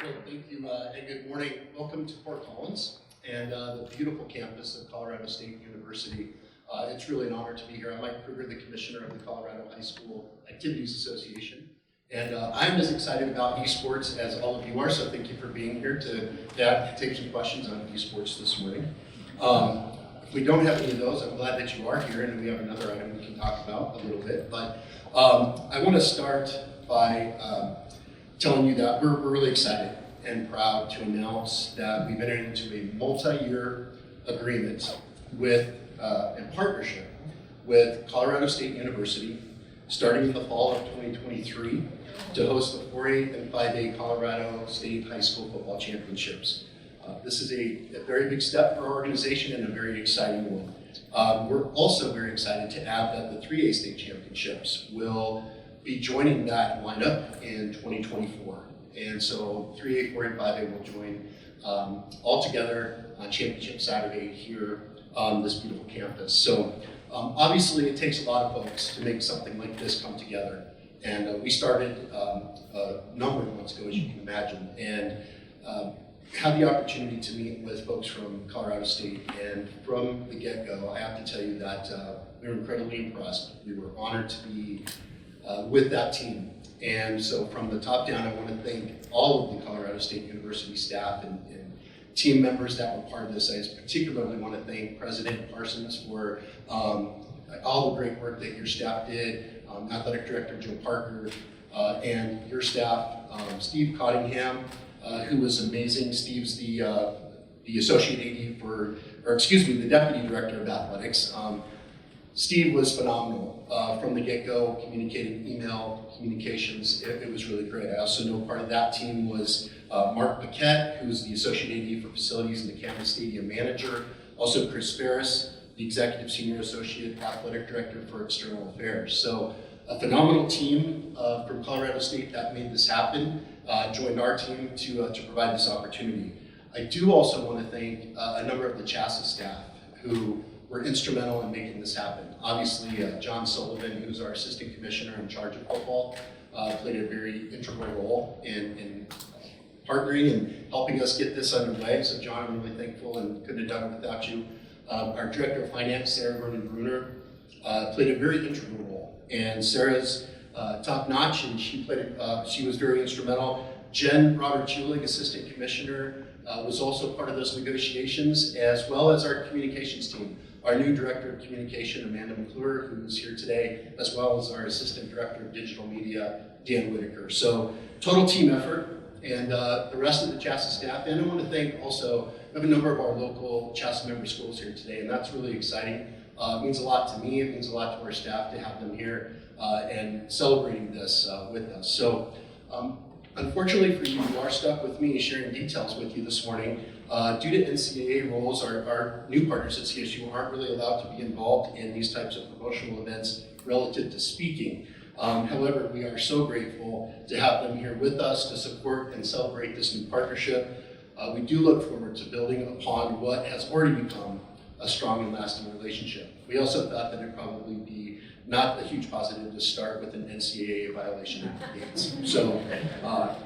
Good, thank you, and good morning. Welcome to Fort Collins and the beautiful campus of Colorado State University. It's really an honor to be here. I'm Mike Krueger, the Commissioner of the Colorado High School Activities Association. And I'm as excited about esports as all of you are, so thank you for being here to take some questions on esports this morning. If we don't have any of those, I'm glad that you are here, and we have another item we can talk about a little bit. But I want to start by telling you that we're really excited and proud to announce that we've entered into a multi-year agreement with, in partnership with Colorado State University, starting in the fall of 2023, to host the 4A and 5A Colorado State High School Football Championships. This is a very big step for our organization and a very exciting one. We're also very excited to add that the 3A State Championships will be joining that lineup in 2024. And so 3A, 4A, and 5A will join all together on Championship Saturday here on this beautiful campus. So obviously it takes a lot of folks to make something like this come together. And we started a number of months ago, as you can imagine, and had the opportunity to meet with folks from Colorado State. And from the get-go, I have to tell you that we were incredibly impressed. We were honored to be with that team. And so from the top down, I want to thank all of the Colorado State University staff and team members that were part of this. I particularly want to thank President Parsons for all the great work that your staff did, Athletic Director Joe Parker, and your staff, Steve Cottingham, who was amazing. Steve's the Associate AD the Deputy Director of Athletics. Steve was phenomenal from the get-go, communicating email communications. It was really great. I also know part of that team was Mark Paquette, who's the Associate AD for Facilities and the Campus Stadium Manager. Also Chris Ferris, the Executive Senior Associate Athletic Director for External Affairs. So a phenomenal team from Colorado State that made this happen, joined our team to provide this opportunity. I do also want to thank a number of the CHSAA staff who were instrumental in making this happen. Obviously, John Sullivan, who's our Assistant Commissioner in charge of football, played a very integral role in partnering and helping us get this underway. So John, I'm really thankful and couldn't have done it without you. Our Director of Finance, Sarah Vernon Bruner, played a very integral role. And Sarah's top-notch, and she was very instrumental. Jen Robert-Chulig, Assistant Commissioner, was also part of those negotiations, as well as our communications team. Our new Director of Communication, Amanda McClure, who is here today, as well as our Assistant Director of Digital Media, Dan Whitaker. So total team effort, and the rest of the CHSAA staff. And I want to thank also, we have a number of our local CHSAA member schools here today, and that's really exciting. It means a lot to me, it means a lot to our staff to have them here and celebrating this with us. So unfortunately for you, you are stuck with me sharing details with you this morning. Due to NCAA rules, our new partners at CSU aren't really allowed to be involved in these types of promotional events relative to speaking. However, we are so grateful to have them here with us to support and celebrate this new partnership. We do look forward to building upon what has already become a strong and lasting relationship. We also thought that it'd probably be not a huge positive to start with an NCAA violation at the gates. So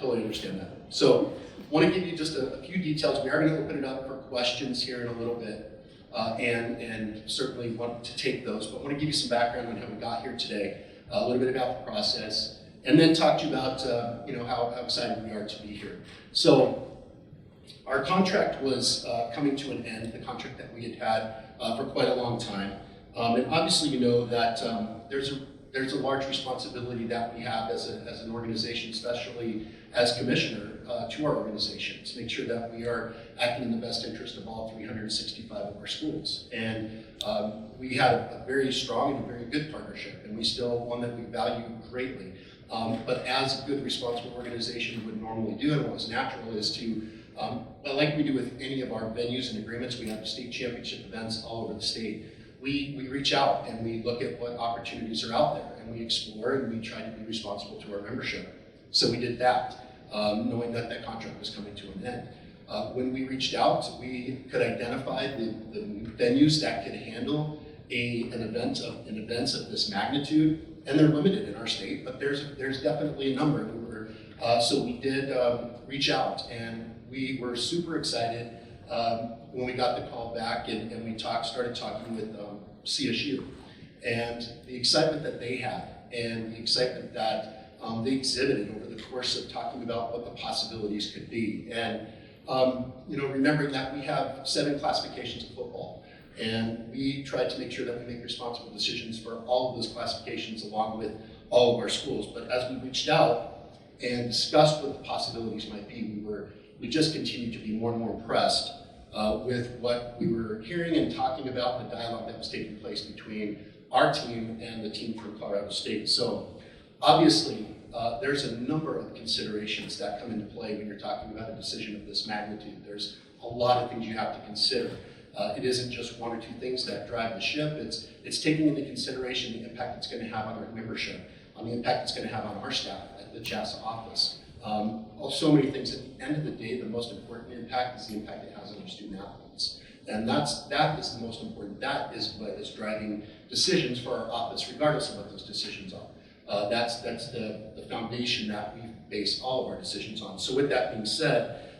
totally understand that. So I want to give you just a few details. We are going to open it up for questions here in a little bit and certainly want to take those, but I want to give you some background on how we got here today, a little bit about the process, and then talk to you about how excited we are to be here. So our contract was coming to an end, the contract that we had for quite a long time. And obviously you know that there's a large responsibility that we have as an organization, especially as commissioner to our organization, to make sure that we are acting in the best interest of all 365 of our schools. And we had a very strong and very good partnership, and we still one that we value greatly. But as a good responsible organization would normally do, and what was natural is to, like we do with any of our venues and agreements, we have state championship events all over the state. We reach out and we look at what opportunities are out there, and we explore and we try to be responsible to our membership. So we did that, knowing that that contract was coming to an end. When we reached out, we could identify the venues that could handle an event of this magnitude, and they're limited in our state, but there's definitely a number. We were So we did reach out, and we were super excited when we got the call back, and we started talking with CSU. And the excitement that they had, and the excitement that they exhibited over the course of talking about what the possibilities could be. And remembering that we have 7 classifications of football, and we tried to make sure that we make responsible decisions for all of those classifications along with all of our schools. But as we reached out and discussed what the possibilities might be, we just continued to be more and more impressed with what we were hearing and talking about, the dialogue that was taking place between our team and the team from Colorado State. So obviously, there's a number of considerations that come into play when you're talking about a decision of this magnitude. There's a lot of things you have to consider. It isn't just 1 or 2 things that drive the ship. It's taking into consideration the impact it's going to have on our membership, on the impact it's going to have on our staff at the CHSAA office. So many things. At the end of the day, the most important impact is the impact it has on our student athletes. And that is the most important. That is what is driving decisions for our office, regardless of what those decisions are. That's the foundation that we base all of our decisions on. So with that being said,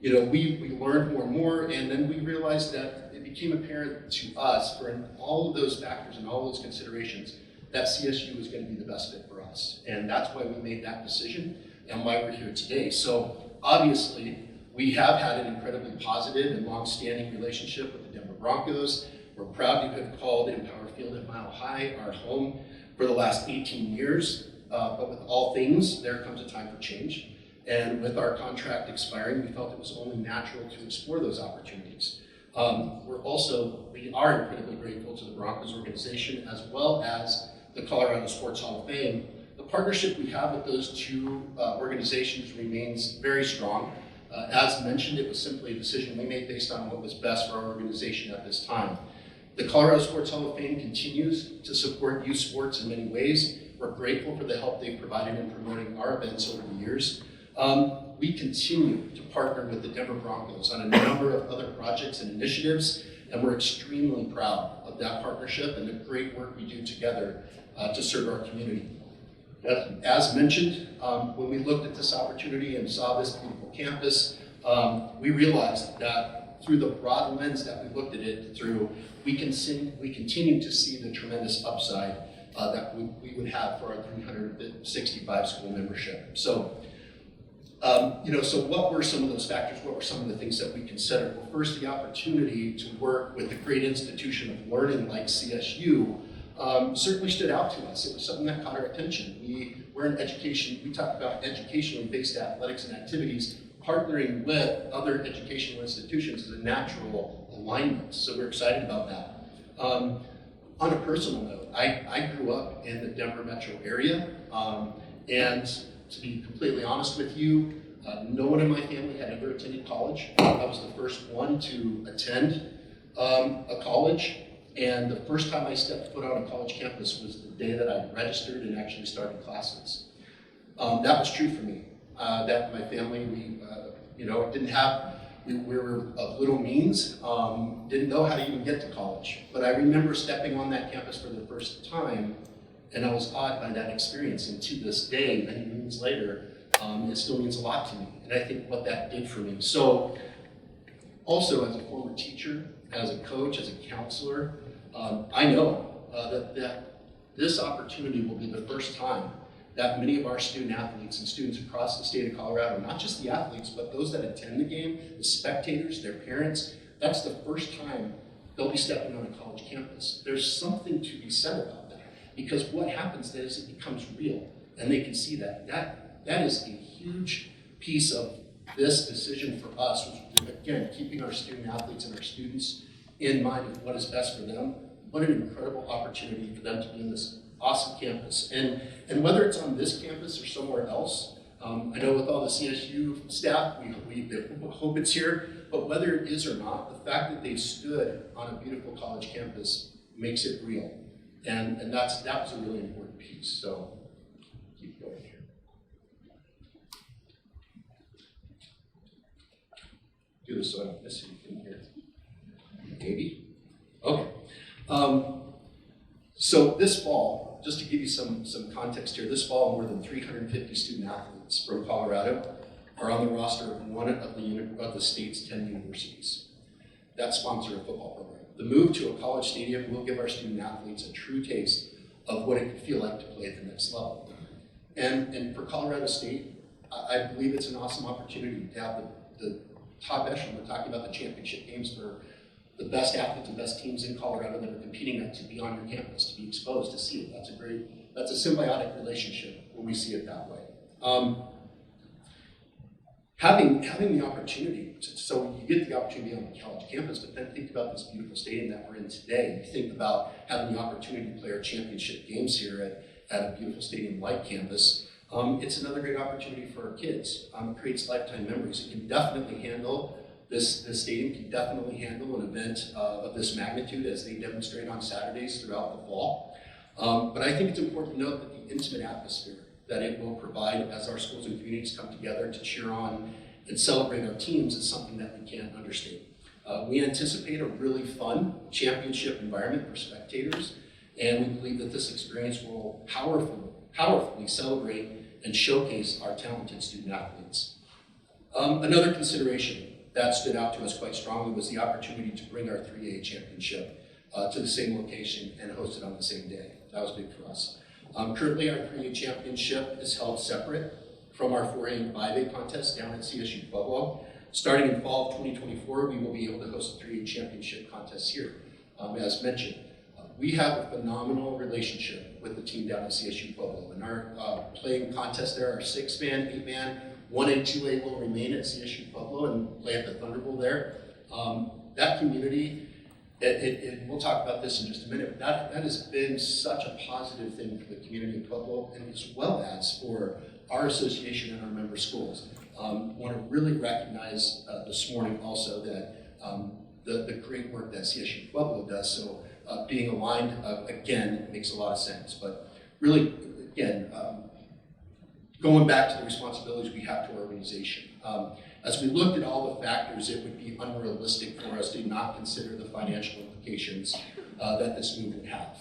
we learned more and more, and then we realized that it became apparent to us, for all of those factors and all those considerations, that CSU was going to be the best fit for us. And that's why we made that decision and why we're here today. So obviously, we have had an incredibly positive and long-standing relationship with the Denver Broncos. We're proud to have called Empower Field at Mile High our home for the last 18 years. But with all things, there comes a time for change. And with our contract expiring, we felt it was only natural to explore those opportunities. We are incredibly grateful to the Broncos organization, as well as the Colorado Sports Hall of Fame. The partnership we have with those 2 organizations remains very strong. As mentioned, it was simply a decision we made based on what was best for our organization at this time. The Colorado Sports Hall of Fame continues to support youth sports in many ways. We're grateful for the help they've provided in promoting our events over the years. We continue to partner with the Denver Broncos on a number of other projects and initiatives, and we're extremely proud of that partnership and the great work we do together to serve our community. As mentioned, when we looked at this opportunity and saw this beautiful campus, we realized that through the broad lens that we looked at it through, we continue to see the tremendous upside that we would have for our 365 school membership. So what were some of those factors? What were some of the things that we considered? Well, first, the opportunity to work with a great institution of learning like CSU certainly stood out to us. It was something that caught our attention. We're in education. We talk about educationally based athletics and activities. Partnering with other educational institutions is a natural alignment, so we're excited about that. On a personal note, I grew up in the Denver metro area, and to be completely honest with you, no one in my family had ever attended college. I was the first one to attend a college, and the first time I stepped foot on a college campus was the day that I registered and actually started classes. That was true for me. That my family, we were of little means, didn't know how to even get to college. But I remember stepping on that campus for the first time, and I was awed by that experience. And to this day, many moons later, it still means a lot to me. And I think what that did for me. So, also as a former teacher, as a coach, as a counselor, I know that this opportunity will be the first time that many of our student athletes and students across the state of Colorado, not just the athletes, but those that attend the game, the spectators, their parents, that's the first time they'll be stepping on a college campus. There's something to be said about that, because what happens then is it becomes real, and they can see that. That is a huge piece of this decision for us, which, again, keeping our student athletes and our students in mind of what is best for them. What an incredible opportunity for them to be in this awesome campus. And whether it's on this campus or somewhere else, I know with all the CSU staff, we hope it's here, but whether it is or not, the fact that they stood on a beautiful college campus makes it real. And that was a really important piece. So keep going here. Do this so I don't miss anything here. Maybe? Okay. So this fall, just to give you some context here, this fall more than 350 student athletes from Colorado are on the roster of one of the state's 10 universities that sponsor a football program. The move to a college stadium will give our student athletes a true taste of what it could feel like to play at the next level. And for Colorado State, I believe it's an awesome opportunity to have the top echelon. We're talking about the championship games for the best athletes and best teams in Colorado that are competing at to be on your campus, to be exposed, to see it. That's a symbiotic relationship when we see it that way. Having the opportunity, so you get the opportunity on the college campus, but then think about this beautiful stadium that we're in today. You think about having the opportunity to play our championship games here at a beautiful stadium like campus. It's another great opportunity for our kids. It creates lifetime memories. It can definitely handle, this stadium can definitely handle an event of this magnitude as they demonstrate on Saturdays throughout the fall. But I think it's important to note that the intimate atmosphere that it will provide as our schools and communities come together to cheer on and celebrate our teams is something that we can't understate. We anticipate a really fun championship environment for spectators, and we believe that this experience will powerfully celebrate and showcase our talented student athletes. Another consideration that stood out to us quite strongly was the opportunity to bring our 3A championship to the same location and host it on the same day. That was big for us. Currently, our 3A championship is held separate from our 4A and 5A contest down at CSU Pueblo. Starting in fall of 2024, we will be able to host the 3A championship contest here. As mentioned, we have a phenomenal relationship with the team down at CSU Pueblo. In our playing contest there, our 6-man, 8-man, 1A, 2A will remain at CSU Pueblo and play at the Thunder Bowl there. That community, we'll talk about this in just a minute, but that has been such a positive thing for the community of Pueblo, and as well as for our association and our member schools. I want to really recognize this morning also that the great work that CSU Pueblo does. So being aligned, again, makes a lot of sense. But really, again, going back to the responsibilities we have to our organization. As we looked at all the factors, it would be unrealistic for us to not consider the financial implications that this move would have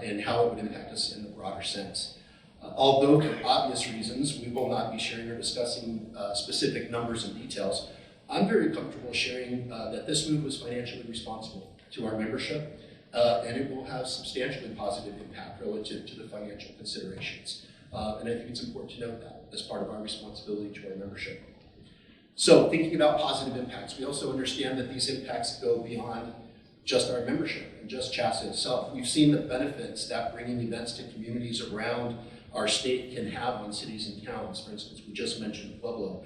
and how it would impact us in the broader sense. Although for obvious reasons, we will not be sharing or discussing specific numbers and details, I'm very comfortable sharing that this move was financially responsible to our membership, and it will have substantially positive impact relative to the financial considerations. And I think it's important to note that as part of our responsibility to our membership. So thinking about positive impacts, we also understand that these impacts go beyond just our membership and just CHSAA itself. We've seen the benefits that bringing events to communities around our state can have on cities and towns. For instance, we just mentioned Pueblo.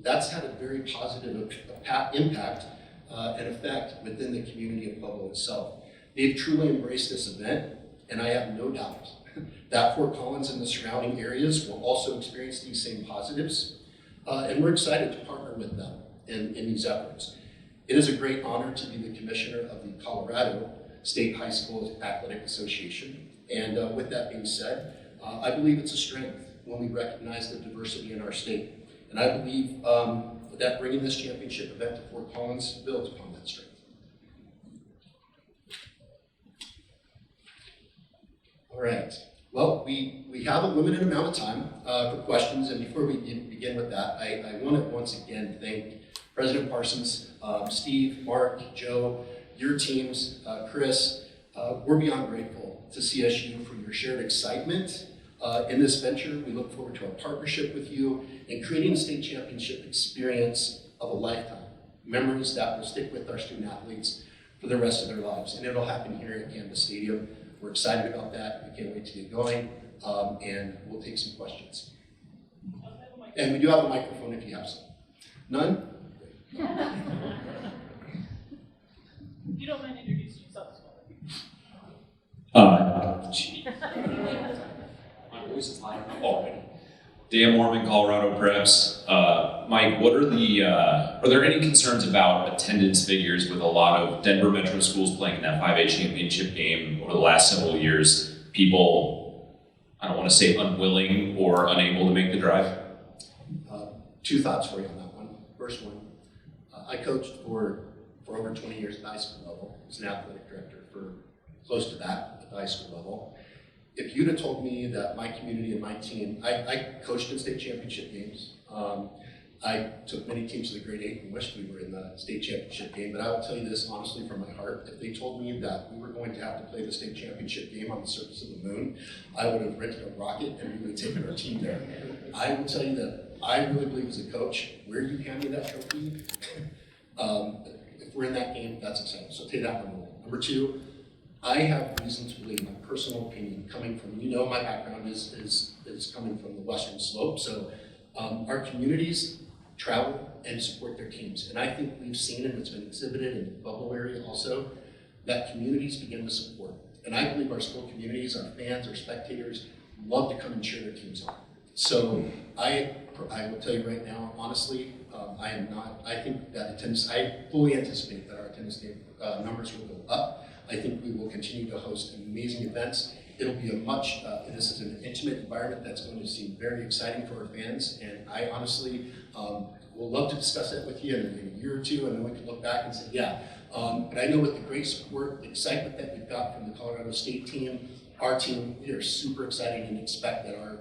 That's had a very positive impact and effect within the community of Pueblo itself. They've truly embraced this event, and I have no doubt that Fort Collins and the surrounding areas will also experience these same positives. And we're excited to partner with them in these efforts. It is a great honor to be the commissioner of the Colorado State High School Athletic Association. And with that being said, I believe it's a strength when we recognize the diversity in our state. And I believe that bringing this championship event to Fort Collins builds upon that strength. All right. Well, we have a limited amount of time for questions, and before we begin with that, I want to once again thank President Parsons, Steve, Mark, Joe, your teams, Chris. We're beyond grateful to CSU for your shared excitement in this venture. We look forward to our partnership with you in creating a state championship experience of a lifetime, memories that will stick with our student athletes for the rest of their lives, and it'll happen here at Campus Stadium. We're excited about that. We can't wait to get going, and we'll take some questions. And we do have a microphone if you have some. None? You don't mind introducing yourself as well? My voice is loud already. Dan Mormon, Colorado Preps. Mike, what are there any concerns about attendance figures with a lot of Denver Metro schools playing in that 5A championship game over the last several years? People, I don't want to say unwilling or unable to make the drive? Two thoughts for you on that one. First one, I coached for over 20 years at the high school level. I was an athletic director for close to that at the high school level. if you'd have told me that my community and my team, I coached in state championship games. I took many teams to the grade 8 and wished we were in the state championship game, but I will tell you this honestly from my heart, if they told me that we were going to have to play the state championship game on the surface of the moon, I would have rented a rocket and we would have taken our team there. I will tell you that I really believe as a coach, where you hand me that trophy, if we're in that game, that's exciting. So take that number one. Number two, I have reason to believe, my personal opinion, coming from, my background is coming from the Western Slope, so our communities travel and support their teams. And I think we've seen, and it's been exhibited in the bubble area also, that communities begin to support. And I believe our school communities, our fans, our spectators, love to come and cheer their teams on. So I will tell you right now, honestly, I think that attendance, I fully anticipate that our attendance numbers will go up. I think we will continue to host amazing events. It'll be this is an intimate environment that's going to seem very exciting for our fans, and I honestly will love to discuss that with you in a year or two, and then we can look back and say, yeah. But I know with the great support, the excitement that we've got from the Colorado State team, our team, we are super excited and expect that our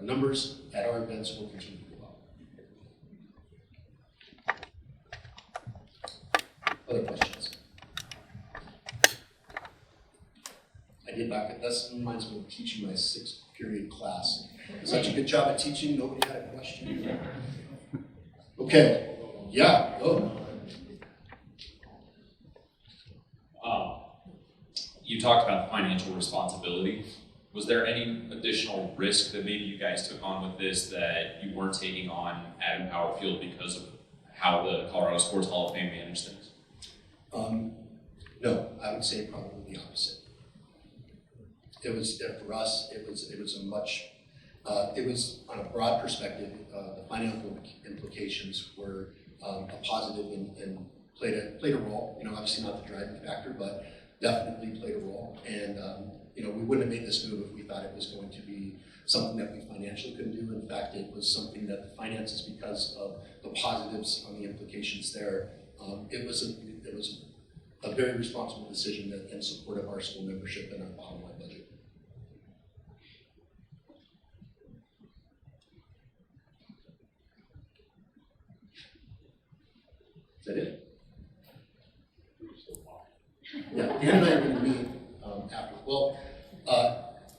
numbers at our events will continue to go up. Other questions? I did back at this, reminds me of teaching my 6th period class. Such a good job at teaching, nobody had a question. Okay, yeah, go. You talked about the financial responsibility. Was there any additional risk that maybe you guys took on with this that you weren't taking on at Empower Field because of how the Colorado Sports Hall of Fame managed things? No, I would say probably the opposite. It was, for us, it was a much, it was on a broad perspective, the financial implications were a positive and played a role, obviously not the driving factor, but definitely played a role. And, we wouldn't have made this move if we thought it was going to be something that we financially couldn't do. In fact, it was something that the finances, because of the positives on the implications there, it was a very responsible decision in support of our school membership and our bottom line budget. Is that it? Yeah, Dan and I are going to meet after. Well,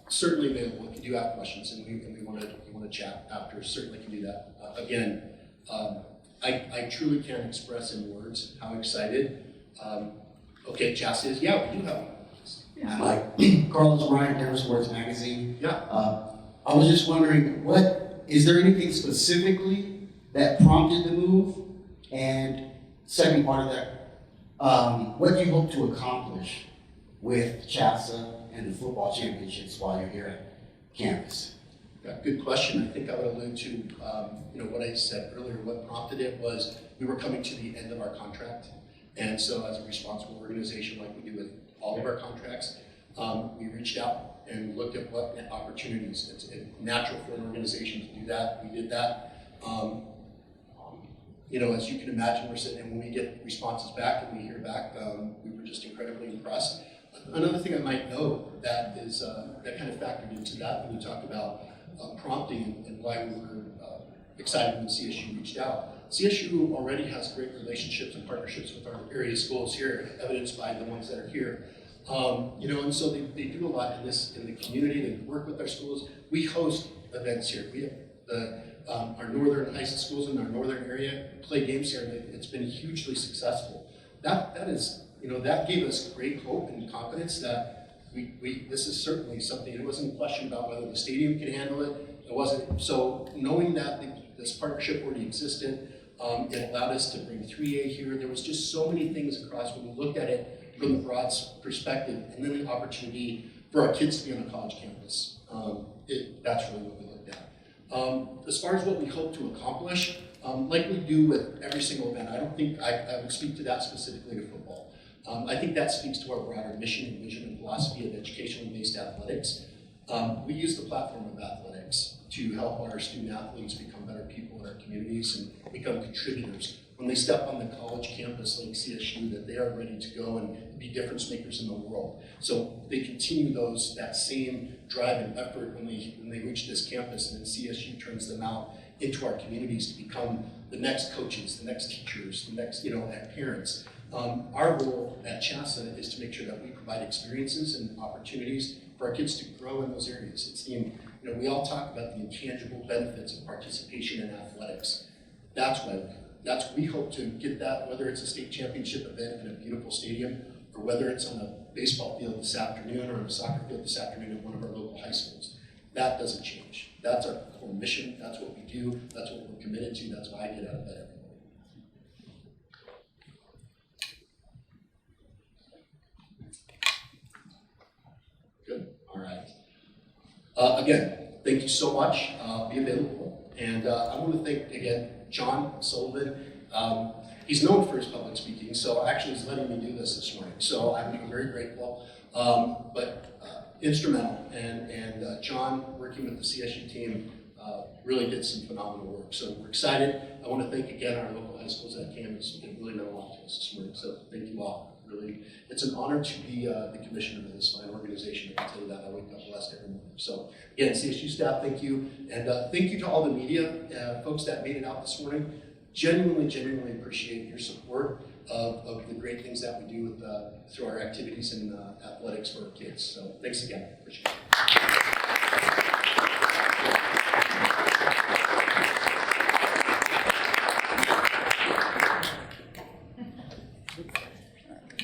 certainly available if you do have questions and we want to chat after. Certainly can do that. Again, I truly can't express in words how excited. Okay, Chas is. Yeah, we do have one. I'm like Carlos Bryant, Denver Sports Magazine. Yeah. I was just wondering, is there anything specifically that prompted the move? And second part of that, what do you hope to accomplish with CHSAA and the football championships while you're here at campus? Yeah, good question. I think I would allude to what I said earlier. What prompted it was we were coming to the end of our contract, and so as a responsible organization, like we do with all of our contracts, we reached out and looked at what opportunities. It's natural for an organization to do that. We did that. As you can imagine, we're sitting, and when we get responses back and we hear back, we were just incredibly impressed. Another thing I might note that is that kind of factored into that when you talk about prompting and why we were excited when CSU reached out. CSU already has great relationships and partnerships with our area schools here, evidenced by the ones that are here. And so they do a lot in the community. They work with our schools. We host events here. We have our northern high school schools in our northern area play games here, and it's been hugely successful. That gave us great hope and confidence that this is certainly something. It wasn't a question about whether the stadium could handle it. It wasn't. So knowing that this partnership already existed, it allowed us to bring 3A here. There was just so many things across when we looked at it from the broad perspective, and then the opportunity for our kids to be on a college campus. That's really what we looked at. As far as what we hope to accomplish, like we do with every single event, I don't think I would speak to that specifically to football. I think that speaks to our broader mission and vision and philosophy of educationally based athletics. We use the platform of athletics to help our student athletes become better people in our communities and become contributors. When they step on the college campus like CSU, that they are ready to go and be difference makers in the world. So they continue that same drive and effort when they reach this campus, and then CSU turns them out into our communities to become the next coaches, the next teachers, the next, parents. Our goal at CHSAA is to make sure that we provide experiences and opportunities for our kids to grow in those areas. We all talk about the intangible benefits of participation in athletics. We hope to get that, whether it's a state championship event in a beautiful stadium, or whether it's on a baseball field this afternoon or on a soccer field this afternoon at one of our local high schools. That doesn't change. That's our core mission. That's what we do. That's what we're committed to. That's why I get out of bed every morning. Good. All right. Again, thank you so much. Be available. And I want to thank, again, John Sullivan. He's known for his public speaking, so actually he's letting me do this morning. So I'm very grateful. But instrumental, and John, working with the CSU team, really did some phenomenal work. So we're excited. I want to thank again our local high schools that came. It really meant a lot to us this morning. So thank you all. Really, it's an honor to be the commissioner of this fine organization. I can tell you that. I wake up blessed every morning. So again, CSU staff, thank you. And thank you to all the media folks that made it out this morning. Genuinely appreciate your support of the great things that we do through our activities and athletics for our kids. So thanks again. Appreciate it.